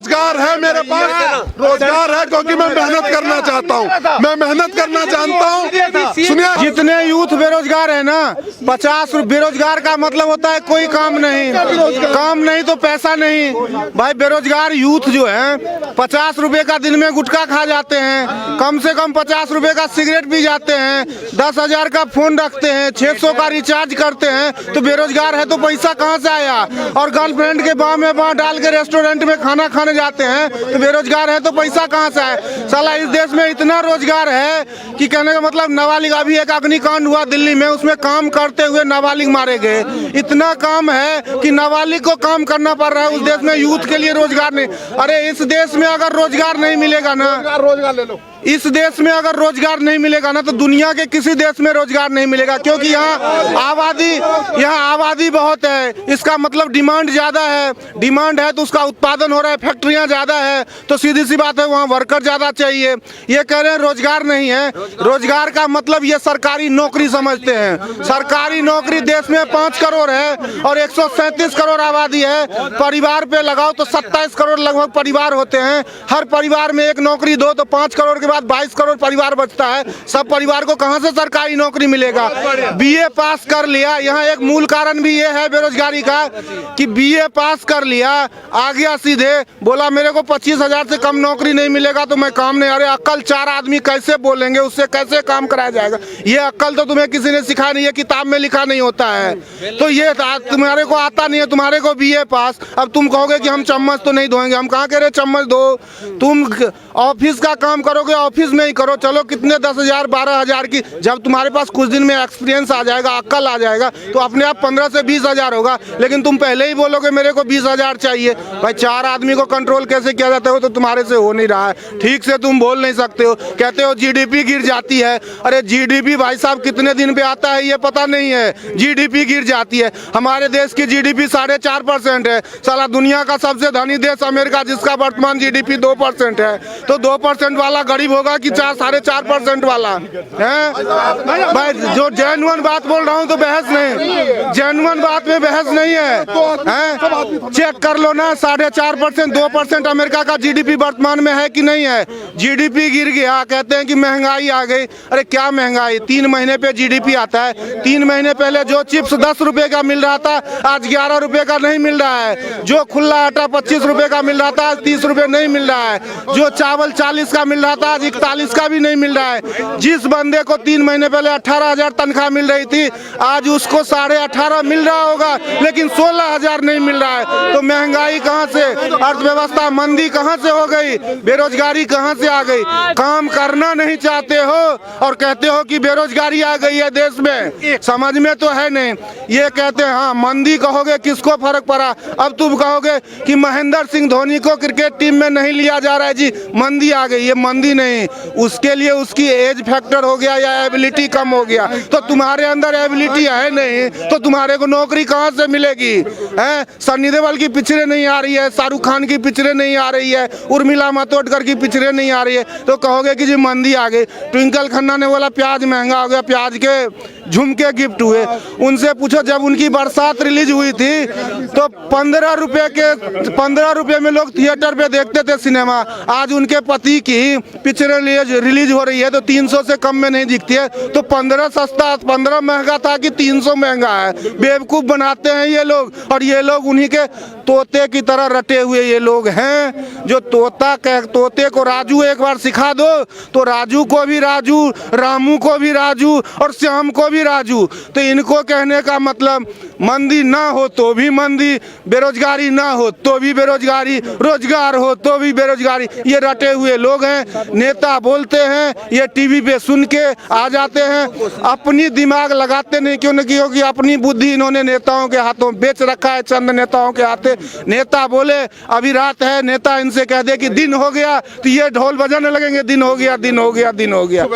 रोजगार है मेरे पास, रोजगार है क्योंकि मैं मेहनत करना चाहता हूँ, मैं मेहनत करना जानता हूँ। सुनिए, जितने यूथ बेरोजगार है ना, 50 बेरोजगार का मतलब होता है कोई काम नहीं, काम नहीं तो पैसा नहीं। भाई बेरोजगार यूथ जो है 50 रुपए का दिन में गुटखा खा जाते हैं, कम से कम 50 रुपए का सिगरेट पी जाते हैं, 10,000 का फोन रखते हैं, 600 का रिचार्ज करते हैं, तो बेरोजगार है तो पैसा कहाँ से आया? और गर्लफ्रेंड के बाह में बाह डाल के रेस्टोरेंट में खाना खाने जाते हैं तो बेरोजगार है तो पैसा कहाँ से आए? साला इस देश में इतना रोजगार है कि कहने का मतलब नाबालिग, अभी एक अग्निकांड हुआ दिल्ली में, उसमें काम करते हुए नाबालिग मारे गए। इतना काम है कि नाबालिग को काम करना पड़ रहा है उस देश में, यूथ के लिए रोजगार नहीं। अरे इस देश में अगर रोजगार नहीं मिलेगा ना, रोजगार ले लो, इस देश में अगर रोजगार नहीं मिलेगा ना तो दुनिया के किसी देश में रोजगार नहीं मिलेगा, क्योंकि यहाँ आबादी बहुत है, इसका मतलब डिमांड ज्यादा है, डिमांड है तो उसका उत्पादन हो रहा है, फैक्ट्रियां ज्यादा है तो सीधी सी बात है वहाँ वर्कर ज्यादा चाहिए। ये कह रहे हैं रोजगार नहीं है, रोजगार का मतलब ये सरकारी नौकरी समझते हैं। सरकारी नौकरी देश में 5 करोड़ है और 137 करोड़ आबादी है, परिवार पे लगाओ तो 27 करोड़ लगभग परिवार होते हैं, हर परिवार में एक नौकरी दो तो 5 करोड़ के बाद 22 करोड़ परिवार बचता है। सब परिवार को कहां से सरकारी नौकरी मिलेगा? बीए पास कर लिया, यहाँ एक मूल कारण भी ये है बेरोजगारी का कि बीए पास कर लिया, आ गया सीधे बोला मेरे को 25,000 से कम नौकरी नहीं मिलेगा तो मैं काम नहीं। अरे अक्ल 4 आदमी कैसे बोलेंगे, उससे कैसे काम कराया जाएगा? ये अक्ल तो तुम्हें किसी ने सिखा नहीं है, किताब में लिखा नहीं होता है, तो ये तुम्हारे को आता नहीं है, तुम्हारे को बीए पास। अब तुम कहोगे कि हम चम्मच तो नहीं धोएंगे, हम कहाँ कह रहे चम्मच धो, तुम ऑफिस का काम करोगे ऑफिस में ही करो, चलो कितने 10,000 12,000 की, जब तुम्हारे पास कुछ दिन में एक्सपीरियंस आ जाएगा, अक्ल आ जाएगा तो अपने आप 15 से 20,000 होगा। लेकिन तुम पहले ही बोलोगे मेरे को 20,000 चाहिए। भाई 4 आदमी को कंट्रोल कैसे किया जाता है? तो तुम्हारे से हो नहीं रहा है, ठीक से तुम बोल नहीं सकते हो, कहते हो जीडीपी गिर जाती है। अरे जीडीपी भाई साहब कितने दिन पे आता है ये पता नहीं है, जीडीपी गिर जाती है। हमारे देश की जीडीपी 4.5% है, साला दुनिया का सबसे धनी देश अमेरिका जिसका वर्तमान जीडीपी 2% है, तो 2% वाला गरीब होगा कि 4.5% वाला है? भाई जो जेन्युइन बात बोल रहा हूँ तो बहस नहीं, जेन्युइन बात में बहस नहीं है। चेक कर लो ना, 4.5% 2% अमेरिका का जीडीपी वर्तमान में है कि नहीं है? जीडीपी गिर गया, कहते हैं कि महंगाई आ गई। अरे क्या महंगाई? 3 महीने पे जीडीपी आता है। 3 महीने पहले जो चिप्स 10 रुपए का मिल रहा था आज 11 रुपए का नहीं मिल रहा है, जो खुला आटा 25 रुपए का मिल रहा था आज 30 रुपए नहीं मिल रहा है, जो चावल 40 का मिल रहा था आज 41 का भी नहीं मिल रहा है। जिस बंदे को 3 महीने पहले 18,000 तनख्वाह मिल रही थी आज उसको 18.5 मिल रहा होगा, लेकिन 16,000 नहीं मिल रहा है। तो महंगाई कहाँ से, अर्थव्यवस्था मंदी कहाँ से हो गई, बेरोजगारी कहाँ से आ गई? काम करना नहीं चाहते हो और कहते हो कि बेरोजगारी आ गई है देश में, समझ में तो है नहीं। ये कहते हैं हाँ मंदी, कहोगे किसको फर्क पड़ा? अब तुम कहोगे कि महेंद्र सिंह धोनी को क्रिकेट टीम में नहीं लिया जा रहा है जी, मंदी आ गई। ये मंदी नहीं, उसके लिए उसकी एज फैक्टर हो गया या एबिलिटी कम हो गया। तो तुम्हारे अंदर एबिलिटी है नहीं तो तुम्हारे को नौकरी कहाँ से मिलेगी? है सन्नी देओल की पिक्चरें नहीं आ रही है, शाहरुख खान की पिक्चरें नहीं आ रही है, उर्मिला मातोंडकर की पिक्चरें नहीं आ रही है, तो कहोगे कि जी मंदी आ गई। ट्विंकल खन्ना ने बोला प्याज महंगा हो गया, प्याज के झुमके गिफ्ट हुए। उनसे पूछो जब उनकी बरसात रिलीज हुई थी तो 15 रुपए में लोग थिएटर पे देखते थे सिनेमा, आज उनके पति की पिक्चरें रिलीज हो रही है तो 300 से कम में नहीं दिखती है। तो 15 सस्ता, 15 महंगा था कि 300 महंगा है? बेवकूफ बनाते हैं ये लोग, और ये लोग उन्हीं के तोते की तरह रटे हुए ये लोग हैं। जो तोते को राजू एक बार सिखा दो तो राजू को भी राजू, रामू को भी राजू और श्याम को भी राजू। तो इनको कहने का मतलब मंदी ना हो तो भी मंदी, बेरोजगारी ना हो तो भी बेरोजगारी, रोजगार हो तो भी बेरोजगारी। ये रटे हुए लोग हैं, नेता बोलते हैं ये टीवी पे सुन के आ जाते हैं, अपनी दिमाग लगाते नहीं। क्योंकि अपनी बुद्धि इन्होंने नेताओं के हाथों बेच रखा है, चंद नेताओं के हाथे। नेता बोले अभी रात है, नेता इनसे कह दे कि दिन हो गया तो ये ढोल बजाने लगेंगे, दिन हो गया दिन हो गया दिन हो गया।